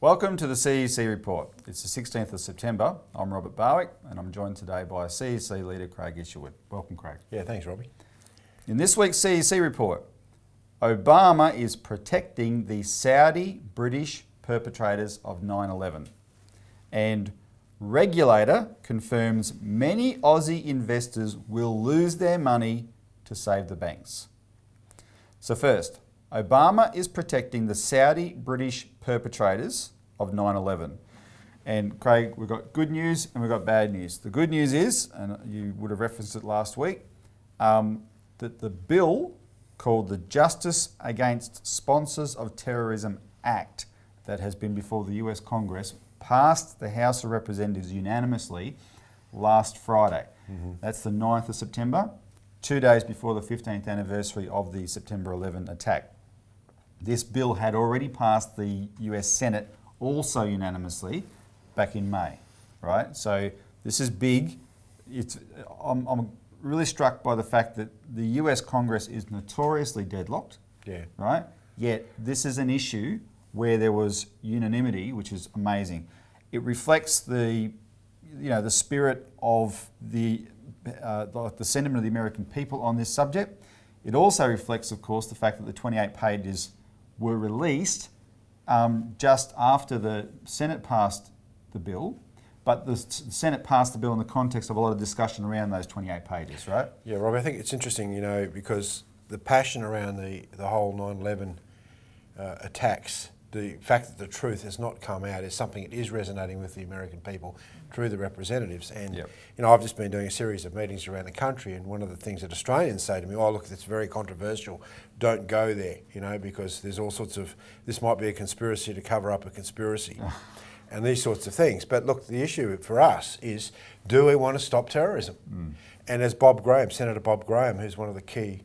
Welcome to the CEC Report. It's the 16th of September. I'm Robert Barwick and I'm joined today by CEC leader Craig Isherwood. Welcome, Craig. Yeah, thanks, Robbie. In this week's CEC Report, Obama is protecting the Saudi British perpetrators of 9/11, and Regulator confirms many Aussie investors will lose their money to save the banks. So first, Obama is protecting the Saudi British perpetrators of 9/11. And Craig, we've got good news and we've got bad news. The good news is, and you would have referenced it last week, that the bill called the Justice Against Sponsors of Terrorism Act that has been before the US Congress passed the House of Representatives unanimously last Friday. That's the 9th of September, 2 days before the 15th anniversary of the September 11 attack. This bill had already passed the US Senate also unanimously back in May, right? So this is big. I'm really struck by the fact that the US Congress is notoriously deadlocked, right? Yet this is an issue where there was unanimity, which is amazing. It reflects the spirit of the sentiment of the American people on this subject. It also reflects, of course, the fact that the 28 pages were released just after the Senate passed the bill, but the Senate passed the bill in the context of a lot of discussion around those 28 pages, right? Yeah, Robbie, I think it's interesting, because the passion around the whole 9/11 attacks, the fact that the truth has not come out is something that is resonating with the American people through the representatives. And, I've just been doing a series of meetings around the country, and one of the things that Australians say to me, oh, look, it's very controversial, don't go there, because there's all sorts of, this might be a conspiracy to cover up a conspiracy. And these sorts of things. But look, the issue for us is, do we want to stop terrorism? And as Senator Bob Graham, who's one of the key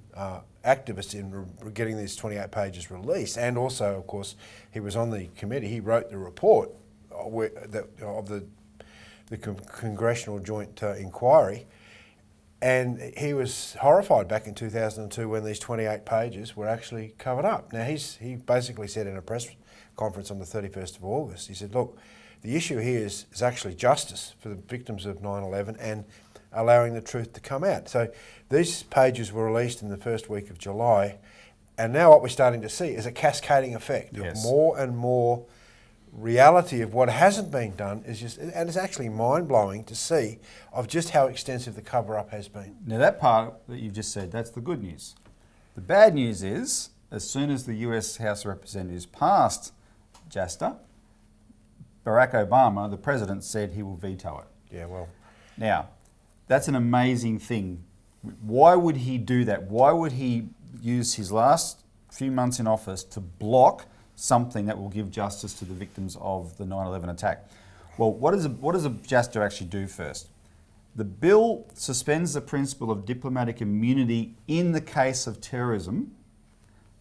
activists in getting these 28 pages released, and also, of course, he was on the committee, he wrote the report of the Congressional Joint Inquiry, and he was horrified back in 2002 when these 28 pages were actually covered up. Now, he basically said in a press conference on the 31st of August, he said, look, the issue here is actually justice for the victims of 9/11 and allowing the truth to come out. So these pages were released in the first week of July, and now what we're starting to see is a cascading effect of more and more reality of what hasn't been done, and it's actually mind-blowing to see of just how extensive the cover-up has been. Now that part that you've just said, that's the good news. The bad news is, as soon as the US House of Representatives passed JASTA, Barack Obama, the president, said he will veto it. Yeah, well. Now, that's an amazing thing. Why would he do that? Why would he use his last few months in office to block something that will give justice to the victims of the 9/11 attack? Well, what does a JASTA actually do first? The bill suspends the principle of diplomatic immunity in the case of terrorism,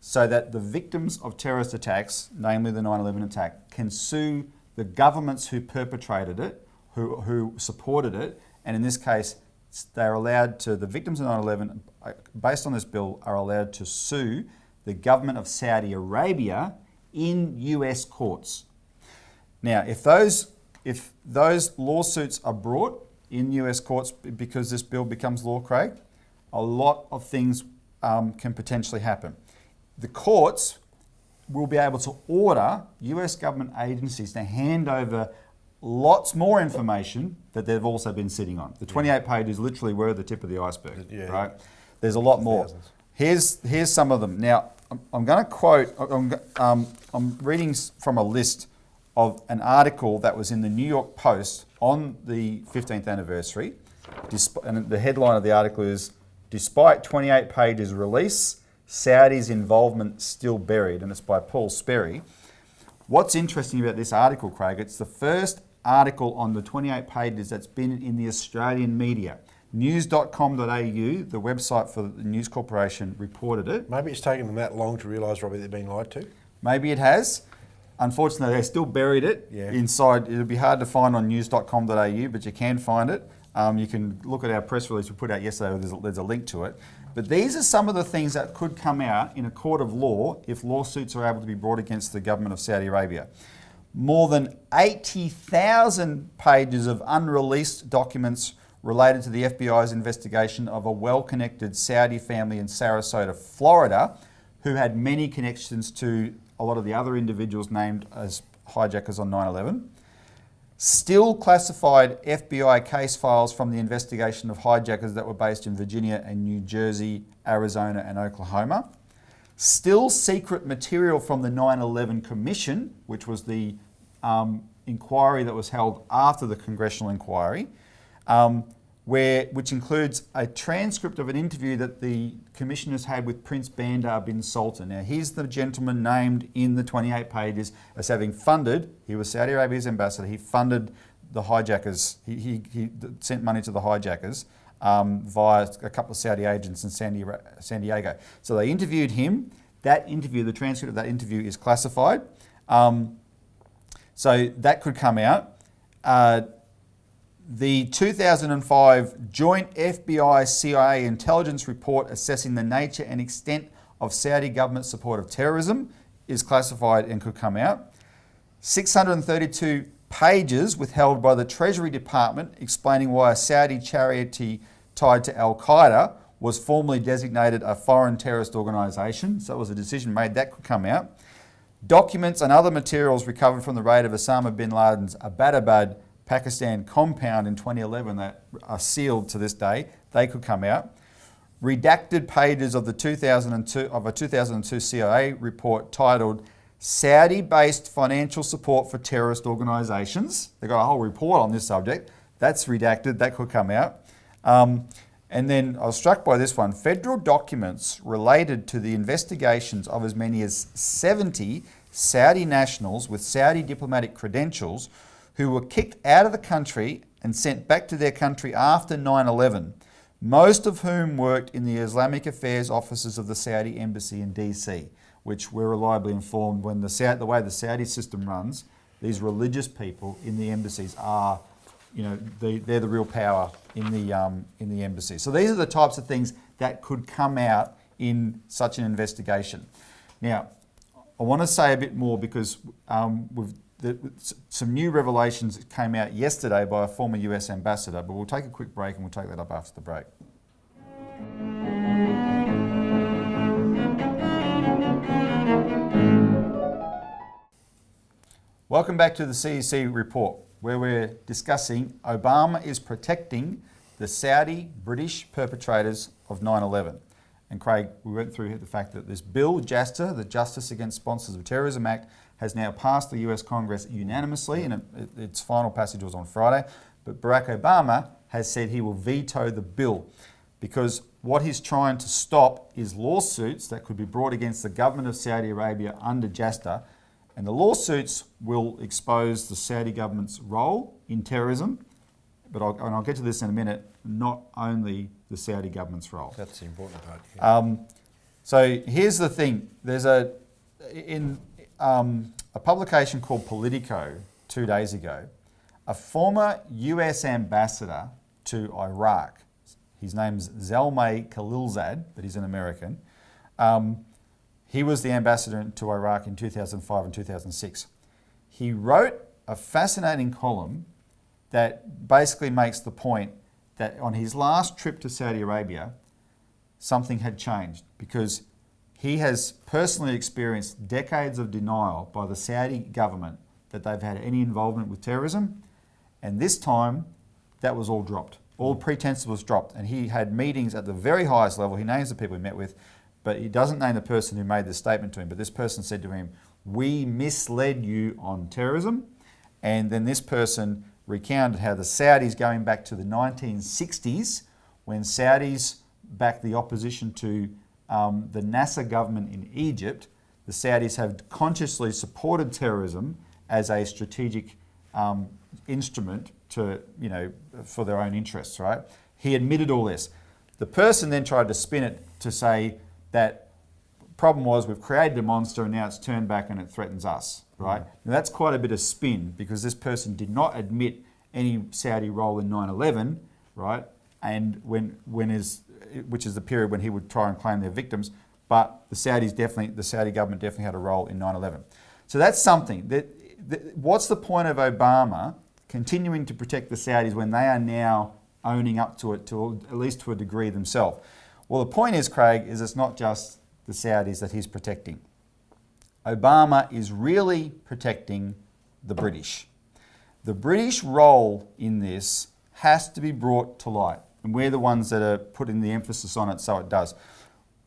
so that the victims of terrorist attacks, namely the 9/11 attack, can sue the governments who perpetrated it, who supported it, and in this case, they're allowed to, the victims of 9/11, based on this bill, are allowed to sue the government of Saudi Arabia in US courts. Now, if those lawsuits are brought in US courts because this bill becomes law, Craig, a lot of things can potentially happen. The courts will be able to order US government agencies to hand over lots more information that they've also been sitting on. The 28 pages literally were the tip of the iceberg, right? There's a lot more. Here's some of them. Now, I'm going to quote, I'm reading from a list of an article that was in the New York Post on the 15th anniversary. And the headline of the article is, "Despite 28 pages release, Saudi's involvement still buried," and it's by Paul Sperry. What's interesting about this article, Craig, it's the first article on the 28 pages that's been in the Australian media. News.com.au, the website for the News Corporation, reported it. Maybe it's taken them that long to realise, Robbie, they've been lied to. Maybe it has. Unfortunately, they still buried it inside. It'll be hard to find on news.com.au, but you can find it. You can look at our press release we put out yesterday. There's a link to it. But these are some of the things that could come out in a court of law if lawsuits are able to be brought against the government of Saudi Arabia. more than 80,000 pages of unreleased documents related to the FBI's investigation of a well-connected Saudi family in Sarasota, Florida, who had many connections to a lot of the other individuals named as hijackers on 9/11. Still classified FBI case files from the investigation of hijackers that were based in Virginia and New Jersey, Arizona and Oklahoma. Still secret material from the 9/11 Commission, which was the inquiry that was held after the congressional inquiry, which includes a transcript of an interview that the commissioners had with Prince Bandar bin Sultan. Now, he's the gentleman named in the 28 pages as having funded, he was Saudi Arabia's ambassador, he funded the hijackers, he sent money to the hijackers via a couple of Saudi agents in San Diego. So they interviewed him. That interview, the transcript of that interview is classified. So that could come out. The 2005 Joint FBI-CIA intelligence report assessing the nature and extent of Saudi government support of terrorism is classified and could come out. 632 pages withheld by the Treasury Department explaining why a Saudi charity tied to Al-Qaeda was formally designated a foreign terrorist organisation. So it was a decision made, that could come out. Documents and other materials recovered from the raid of Osama bin Laden's Abbottabad, Pakistan compound in 2011 that are sealed to this day, they could come out. Redacted pages of a 2002 CIA report titled Saudi-based financial support for terrorist organisations. They've got a whole report on this subject. That's redacted, that could come out. And then I was struck by this one. Federal documents related to the investigations of as many as 70 Saudi nationals with Saudi diplomatic credentials who were kicked out of the country and sent back to their country after 9/11, most of whom worked in the Islamic Affairs offices of the Saudi Embassy in DC, which we're reliably informed when the way the Saudi system runs, these religious people in the embassies are, they're the real power in the embassy. So these are the types of things that could come out in such an investigation. Now, I want to say a bit more because some new revelations came out yesterday by a former US ambassador, but we'll take a quick break and we'll take that up after the break. Welcome back to the CEC Report, where we're discussing Obama is protecting the Saudi British perpetrators of 9/11. And Craig, we went through the fact that this bill, JASTA, the Justice Against Sponsors of Terrorism Act, has now passed the US Congress unanimously, and its final passage was on Friday. But Barack Obama has said he will veto the bill because what he's trying to stop is lawsuits that could be brought against the government of Saudi Arabia under JASTA. And the lawsuits will expose the Saudi government's role in terrorism, but I'll get to this in a minute, not only the Saudi government's role. That's the important part. Yeah. So here's the thing. There's a publication called Politico 2 days ago, a former US ambassador to Iraq, his name's Zalmay Khalilzad, but he's an American. He was the ambassador to Iraq in 2005 and 2006. He wrote a fascinating column that basically makes the point that on his last trip to Saudi Arabia, something had changed because he has personally experienced decades of denial by the Saudi government that they've had any involvement with terrorism, and this time that was all dropped. All pretense was dropped, and he had meetings at the very highest level. He names the people he met with, but he doesn't name the person who made this statement to him, but this person said to him, "We misled you on terrorism," and then this person recounted how the Saudis, going back to the 1960s, when Saudis backed the opposition to the Nasser government in Egypt, the Saudis have consciously supported terrorism as a strategic instrument to, for their own interests, right? He admitted all this. The person then tried to spin it to say that problem was we've created a monster and now it's turned back and it threatens us, right? Now that's quite a bit of spin because this person did not admit any Saudi role in 9/11, right? And which is the period when he would try and claim their victims, but the Saudi government definitely had a role in 9/11. So that's something that what's the point of Obama continuing to protect the Saudis when they are now owning up to it, to at least to a degree themselves? Well, the point is, Craig, is it's not just the Saudis that he's protecting. Obama is really protecting the British. The British role in this has to be brought to light, and we're the ones that are putting the emphasis on it, so it does.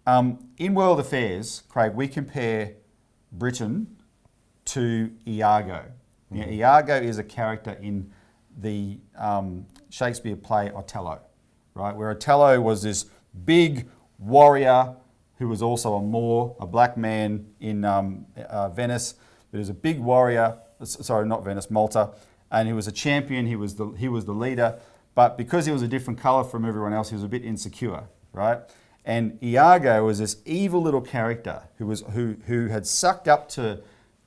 In world affairs, Craig, we compare Britain to Iago. Now, Iago is a character in the Shakespeare play Othello, right? Where Othello was this big warrior who was also a Moor, a black man in Venice. But he was a big warrior, sorry, not Venice, Malta, and he was a champion. He was the leader, but because he was a different colour from everyone else, he was a bit insecure, right? And Iago was this evil little character who had sucked up to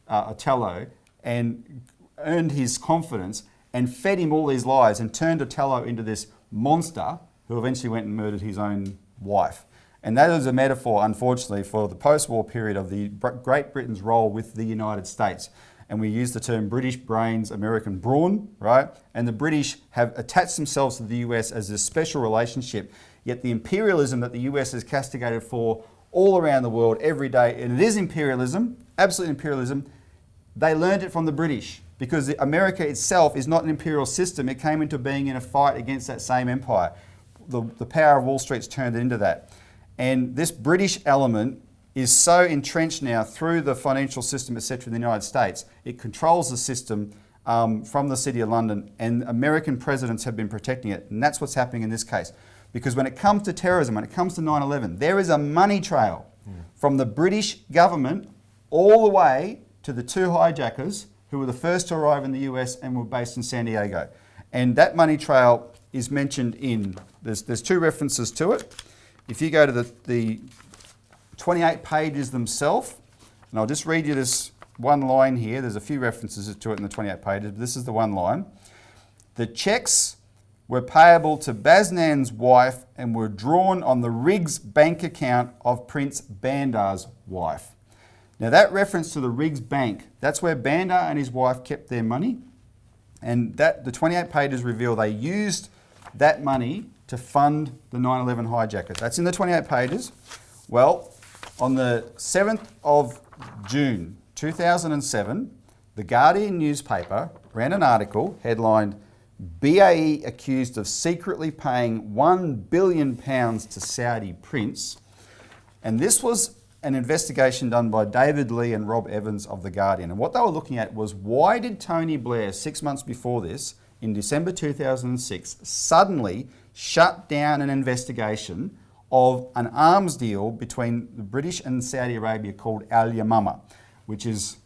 Othello and earned his confidence and fed him all these lies and turned Othello into this monster who eventually went and murdered his own wife. And that is a metaphor, unfortunately, for the post-war period of the Great Britain's role with the United States. And we use the term British brains, American brawn, right? And the British have attached themselves to the US as this special relationship, yet the imperialism that the US is castigated for all around the world every day, and it is imperialism, absolute imperialism, they learned it from the British, because America itself is not an imperial system. It came into being in a fight against that same empire. The power of Wall Street's turned it into that. And this British element is so entrenched now through the financial system, etc., in the United States. It controls the system from the City of London, and American presidents have been protecting it. And that's what's happening in this case. Because when it comes to terrorism, when it comes to 9/11, there is a money trail from the British government all the way to the two hijackers who were the first to arrive in the US and were based in San Diego. And that money trail is mentioned in, there's two references to it. If you go to the 28 pages themselves, and I'll just read you this one line here. There's a few references to it in the 28 pages, but this is the one line. The checks were payable to Baznan's wife and were drawn on the Riggs bank account of Prince Bandar's wife. Now that reference to the Riggs bank, that's where Bandar and his wife kept their money, and that the 28 pages reveal they used that money to fund the 9/11 hijackers. That's in the 28 pages. Well, on the 7th of June 2007, the Guardian newspaper ran an article headlined, BAE accused of secretly paying £1 billion to Saudi prince. And this was an investigation done by David Lee and Rob Evans of The Guardian. And what they were looking at was, why did Tony Blair, 6 months before this, in December 2006, suddenly shut down an investigation of an arms deal between the British and Saudi Arabia called Al Yamama, which is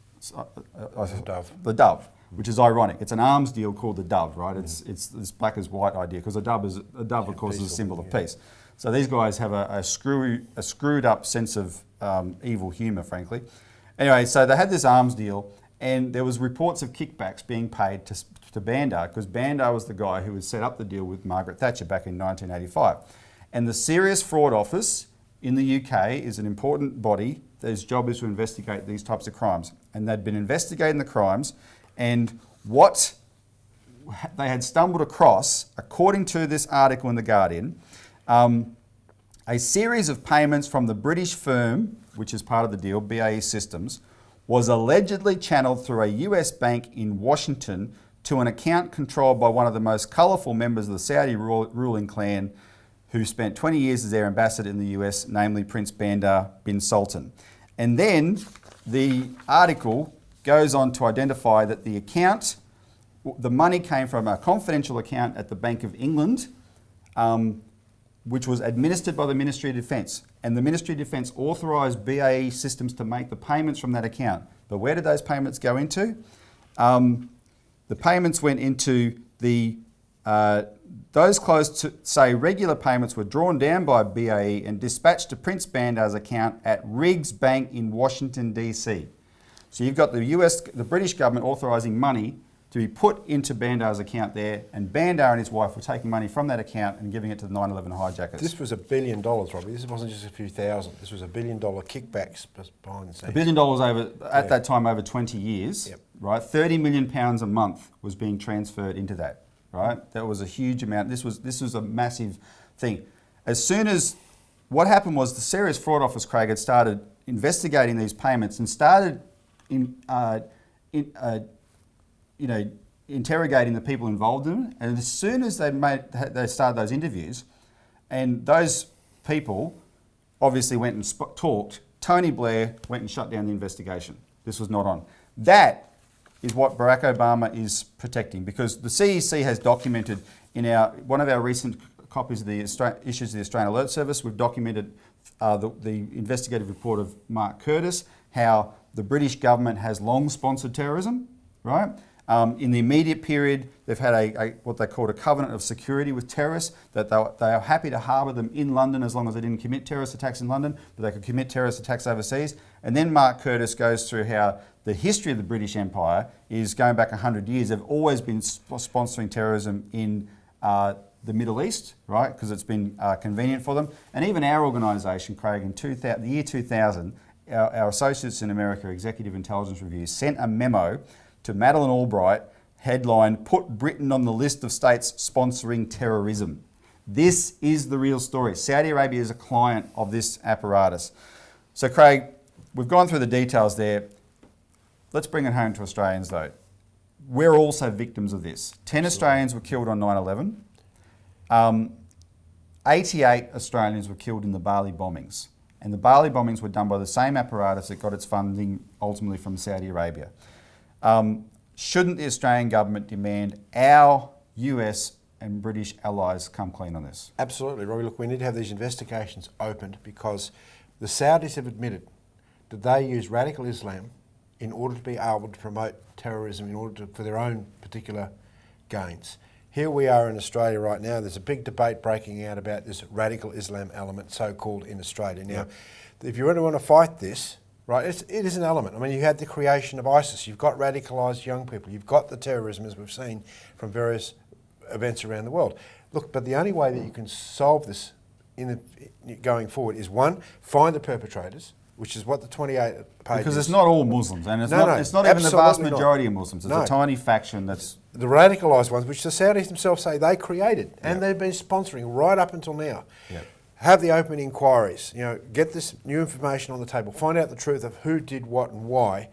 the Dove, which is ironic. It's an arms deal called the Dove, right? It's this black as white idea, because a dove, of course, is a symbol of peace. So these guys have a screwed up sense of evil humour, frankly. Anyway, so they had this arms deal, and there was reports of kickbacks being paid to Bandar, because Bandar was the guy who had set up the deal with Margaret Thatcher back in 1985. And the Serious Fraud Office in the UK is an important body whose job is to investigate these types of crimes. And they'd been investigating the crimes, and what they had stumbled across, according to this article in The Guardian, a series of payments from the British firm, which is part of the deal, BAE Systems, was allegedly channeled through a US bank in Washington to an account controlled by one of the most colourful members of the Saudi ruling clan, who spent 20 years as their ambassador in the US, namely Prince Bandar bin Sultan. And then the article goes on to identify that the account, the money came from a confidential account at the Bank of England, which was administered by the Ministry of Defence. And the Ministry of Defence authorised BAE Systems to make the payments from that account. But where did those payments go into? The payments went into those close to, say, regular payments were drawn down by BAE and dispatched to Prince Bandar's account at Riggs Bank in Washington, DC. So you've got the British government authorising money to be put into Bandar's account there, and Bandar and his wife were taking money from that account and giving it to the 9/11 hijackers. This was $1 billion, Robbie. This wasn't just a few thousand. This was $1 billion kickbacks behind the scenes. $1 billion over at that time over 20 years, right? £30 million a month was being transferred into that, right? That was a huge amount. This was a massive thing. As soon as what happened was the Serious Fraud Office, Craig, had started investigating these payments and started interrogating the people involved in it. And as soon as they started those interviews, and those people obviously went and talked, Tony Blair went and shut down the investigation. This was not on. That is what Barack Obama is protecting, because the CEC has documented in one of our recent copies of the issues of the Australian Alert Service, we've documented the investigative report of Mark Curtis, how the British government has long sponsored terrorism, right? In the immediate period, they've had what they called a covenant of security with terrorists, that they are happy to harbour them in London as long as they didn't commit terrorist attacks in London, but they could commit terrorist attacks overseas. And then Mark Curtis goes through how the history of the British Empire is going back 100 years. They've always been sponsoring terrorism in the Middle East, right? Because it's been convenient for them. And even our organisation, Craig, in the year 2000, our Associates in America Executive Intelligence Review sent a memo to Madeleine Albright, headline, "Put Britain on the list of states sponsoring terrorism." This is the real story. Saudi Arabia is a client of this apparatus. So Craig, we've gone through the details there. Let's bring it home to Australians though. We're also victims of this. 10 Australians were killed on 9/11. 88 Australians were killed in the Bali bombings. And the Bali bombings were done by the same apparatus that got its funding ultimately from Saudi Arabia. Shouldn't the Australian government demand our US and British allies come clean on this? Absolutely, Robbie. Look, we need to have these investigations opened, because the Saudis have admitted that they use radical Islam in order to be able to promote terrorism, for their own particular gains. Here we are in Australia right now. There's a big debate breaking out about this radical Islam element, so-called, in Australia. Now, if you really want to fight this, right, it is an element. I mean, you had the creation of ISIS. You've got radicalised young people. You've got the terrorism, as we've seen from various events around the world. Look, but the only way that you can solve this going forward is, one, find the perpetrators, which is what the 28 pages... Because it's not all Muslims, and it's not even the vast majority of Muslims. It's a tiny faction that's... The radicalised ones, which the Saudis themselves say they created, and they've been sponsoring right up until now. Have the open inquiries, get this new information on the table, find out the truth of who did what and why.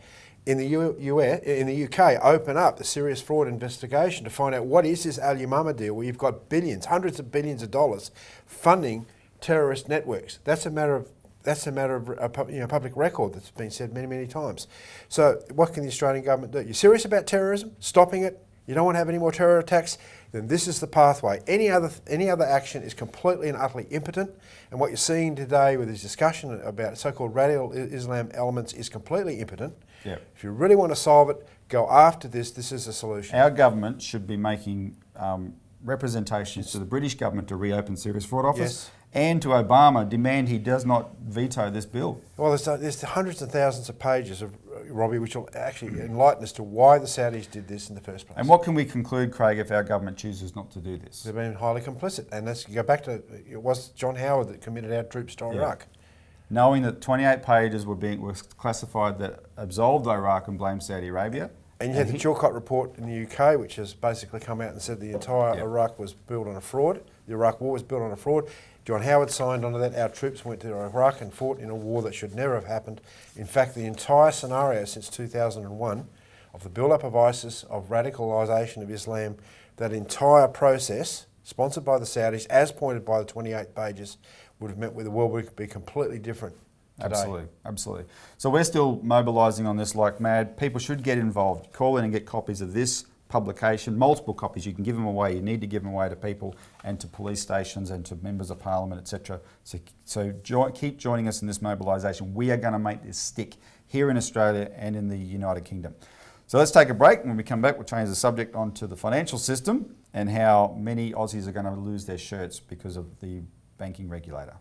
In the UK, open up the serious fraud investigation to find out what is this Al Yamama deal where you've got billions, hundreds of billions of dollars funding terrorist networks. That's a matter of public record that's been said many, many times. So what can the Australian government do? You're serious about terrorism, stopping it, you don't want to have any more terror attacks, then this is the pathway. Any other action is completely and utterly impotent, and what you're seeing today with this discussion about so-called radical Islam elements is completely impotent. If you really want to solve it, go after this. This is a solution. Our government should be making representations to the British government to reopen Serious Fraud Office, and to Obama demand he does not veto this bill. Well, there's hundreds of thousands of pages of Robbie, which will actually enlighten us to why the Saudis did this in the first place. And what can we conclude, Craig, if our government chooses not to do this? They've been highly complicit, and let's go back to, it was John Howard that committed our troops to Iraq. Knowing that 28 pages were classified that absolved Iraq and blamed Saudi Arabia. And you had the Chilcot report in the UK, which has basically come out and said the entire Iraq was built on a fraud. The Iraq war was built on a fraud. John Howard signed onto that. Our troops went to Iraq and fought in a war that should never have happened. In fact, the entire scenario since 2001 of the build-up of ISIS, of radicalisation of Islam, that entire process, sponsored by the Saudis, as pointed by the 28 pages, would have meant the world would be completely different today. Absolutely. So we're still mobilising on this like mad. People should get involved. Call in and get copies of this publication, multiple copies. You can give them away. You need to give them away to people and to police stations and to members of parliament, etc. So keep joining us in this mobilisation. We are going to make this stick here in Australia and in the United Kingdom. So let's take a break. When we come back, we'll change the subject onto the financial system and how many Aussies are going to lose their shirts because of the banking regulator.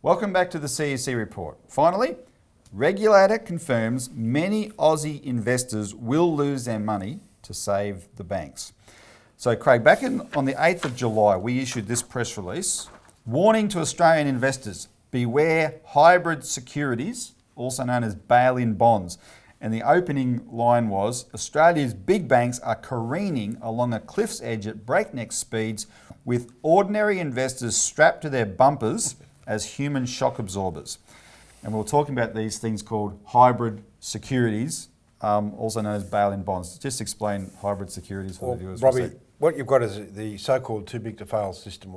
Welcome back to the CEC Report. Finally, Regulator confirms many Aussie investors will lose their money to save the banks. So Craig, on the 8th of July, we issued this press release warning to Australian investors, beware hybrid securities, also known as Bailin Bonds. And the opening line was, Australia's big banks are careening along a cliff's edge at breakneck speeds with ordinary investors strapped to their bumpers as human shock absorbers. And we were talking about these things called hybrid securities, also known as Bailin Bonds. Just explain hybrid securities for the viewers. Robbie, what you've got is the so-called too big to fail system,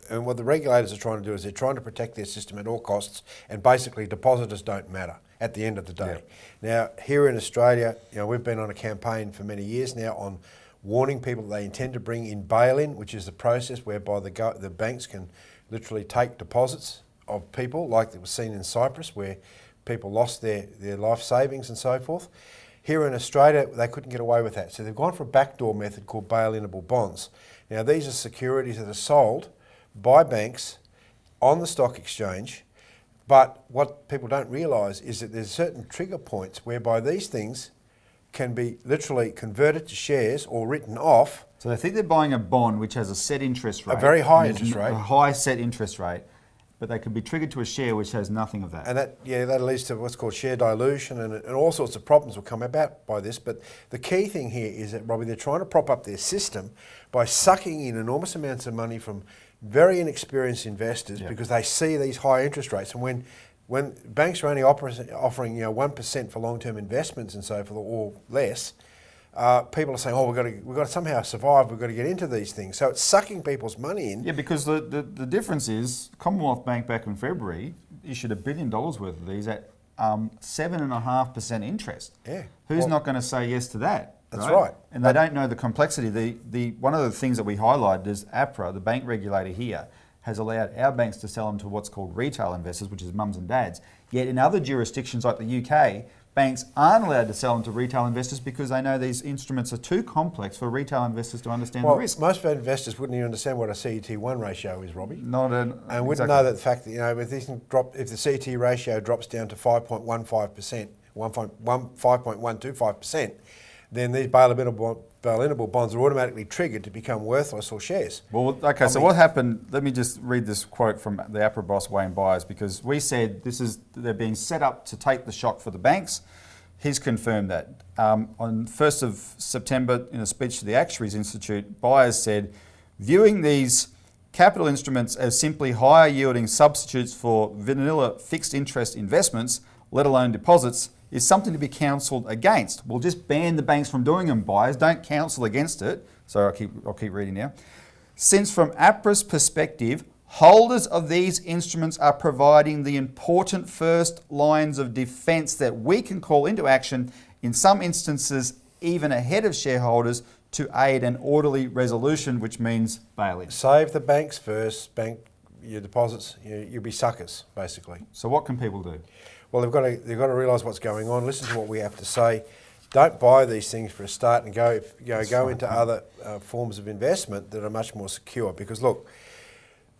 and what the regulators are trying to do is they're trying to protect their system at all costs, and basically depositors don't matter at the end of the day. Now, here in Australia, we've been on a campaign for many years now on warning people that they intend to bring in bail-in, which is the process whereby the banks can literally take deposits of people, like it was seen in Cyprus, where people lost their life savings and so forth. Here in Australia, they couldn't get away with that. So they've gone for a backdoor method called bail-inable bonds. Now, these are securities that are sold by banks on the stock exchange, but what people don't realise is that there's certain trigger points whereby these things can be literally converted to shares or written off. So they think they're buying a bond which has a set interest rate. A very high interest rate. A high set interest rate, but they could be triggered to a share which has nothing of that. And that leads to what's called share dilution, and all sorts of problems will come about by this. But the key thing here is that, Robbie, they're trying to prop up their system by sucking in enormous amounts of money from very inexperienced investors because they see these high interest rates. And when banks are only offering 1% for long-term investments and so forth or less, people are saying, we've got to somehow survive, we've got to get into these things. So it's sucking people's money in. Yeah, because the difference is Commonwealth Bank back in February issued $1 billion worth of these at 7.5% interest. Yeah. Who's not going to say yes to that? That's right. And they don't know the complexity. One of the things that we highlighted is APRA, the bank regulator here, has allowed our banks to sell them to what's called retail investors, which is mums and dads. Yet in other jurisdictions like the UK, banks aren't allowed to sell them to retail investors because they know these instruments are too complex for retail investors to understand the risk. Most investors wouldn't even understand what a CET1 ratio is, Robbie. And wouldn't know that the fact that if the CET ratio drops down to 5.15%, 5.125%, then these bail-inable bonds are automatically triggered to become worthless or shares. Well, okay, so what happened, let me just read this quote from the APRA boss, Wayne Byers, because we said they're being set up to take the shock for the banks. He's confirmed that. On 1st of September, in a speech to the Actuaries Institute, Byers said, viewing these capital instruments as simply higher yielding substitutes for vanilla fixed interest investments, let alone deposits, is something to be counselled against. We'll just ban the banks from doing them, Byers. Don't counsel against it. So I'll keep reading now. Since from APRA's perspective, holders of these instruments are providing the important first lines of defence that we can call into action, in some instances even ahead of shareholders, to aid an orderly resolution, which means bail-in. Save the banks first, your deposits, you'll be suckers, basically. So what can people do? Well, they've got to realise what's going on. Listen to what we have to say. Don't buy these things for a start, and go into other forms of investment that are much more secure. Because look,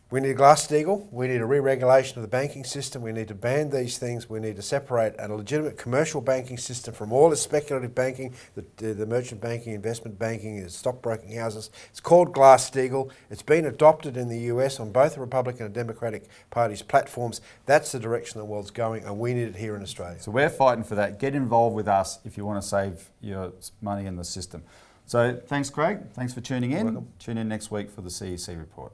we need a Glass-Steagall. We need a re-regulation of the banking system. We need to ban these things. We need to separate a legitimate commercial banking system from all the speculative banking, the merchant banking, investment banking, the stockbroking houses. It's called Glass-Steagall. It's been adopted in the US on both the Republican and Democratic parties' platforms. That's the direction the world's going, and we need it here in Australia. So we're fighting for that. Get involved with us if you want to save your money in the system. So thanks, Craig. Thanks for tuning in. You're welcome. Tune in next week for the CEC Report.